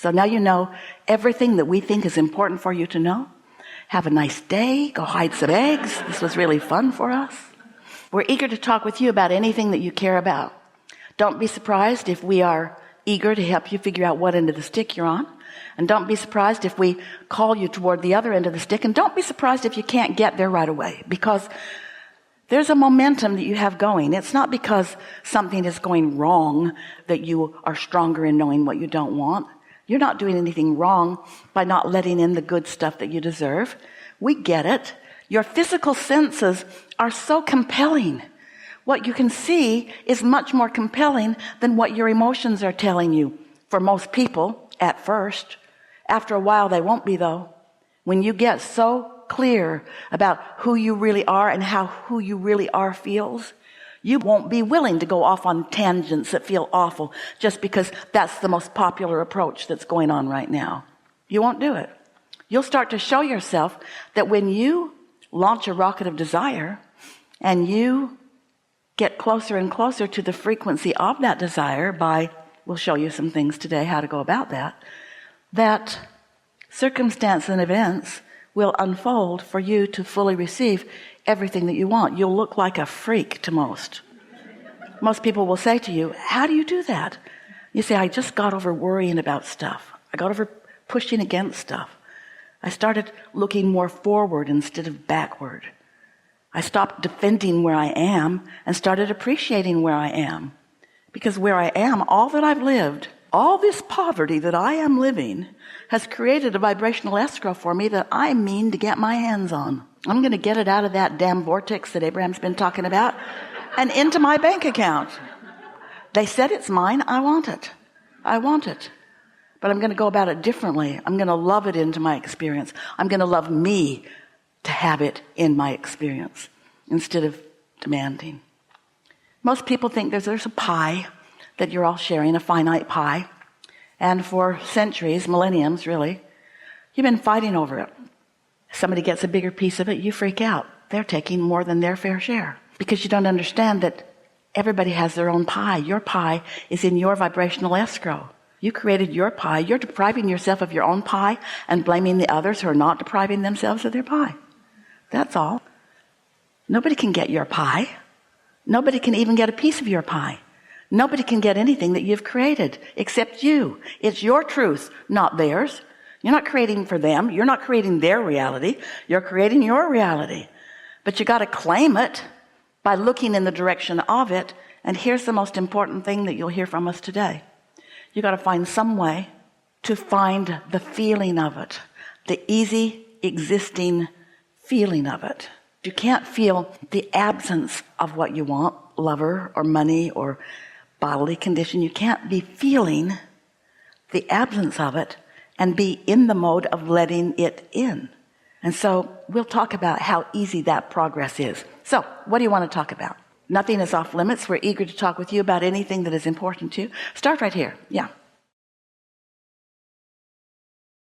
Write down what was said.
So now you know everything that we think is important for you to know. Have a nice day. Go hide some eggs. This was really fun for us. We're eager to talk with you about anything that you care about. Don't be surprised if we are eager to help you figure out what end of the stick you're on. And don't be surprised if we call you toward the other end of the stick. And don't be surprised if you can't get there right away, because there's a momentum that you have going. It's not because something is going wrong that you are stronger in knowing what you don't want. You're not doing anything wrong by not letting in the good stuff that you deserve. We get it. Your physical senses are so compelling. What you can see is much more compelling than what your emotions are telling you. For most people, at first. After a while, they won't be, though. When you get so clear about who you really are and how who you really are feels, you won't be willing to go off on tangents that feel awful just because that's the most popular approach that's going on right now. You won't do it. You'll start to show yourself that when you launch a rocket of desire and you get closer and closer to the frequency of that desire by, we'll show you some things today how to go about that circumstance and events will unfold for you to fully receive everything that you want. You'll look like a freak to most. Most people will say to you, how do you do that? You say, I just got over worrying about stuff. I got over pushing against stuff. I started looking more forward instead of backward. I stopped defending where I am and started appreciating where I am. Because where I am, all that I've lived, all this poverty that I am living has created a vibrational escrow for me that I mean to get my hands on. I'm going to get it out of that damn vortex that Abraham's been talking about and into my bank account. They said it's mine. I want it. I want it. But I'm going to go about it differently. I'm going to love it into my experience. I'm going to love me to have it in my experience instead of demanding. Most people think there's a pie that you're all sharing, a finite pie. And for centuries, millenniums really, you've been fighting over it. Somebody gets a bigger piece of it, you freak out. They're taking more than their fair share. Because you don't understand that everybody has their own pie. Your pie is in your vibrational escrow. You created your pie. You're depriving yourself of your own pie and blaming the others who are not depriving themselves of their pie. That's all. Nobody can get your pie. Nobody can even get a piece of your pie. Nobody can get anything that you've created except you. It's your truth, not theirs. You're not creating for them. You're not creating their reality. You're creating your reality. But you got to claim it by looking in the direction of it. And here's the most important thing that you'll hear from us today. You got to find some way to find the feeling of it, the easy existing feeling of it. You can't feel the absence of what you want, lover or money or bodily condition. You can't be feeling the absence of it and be in the mode of letting it in. And so we'll talk about how easy that progress is. So what do you want to talk about? Nothing is off limits. We're eager to talk with you about anything that is important to you. Start right here. Yeah.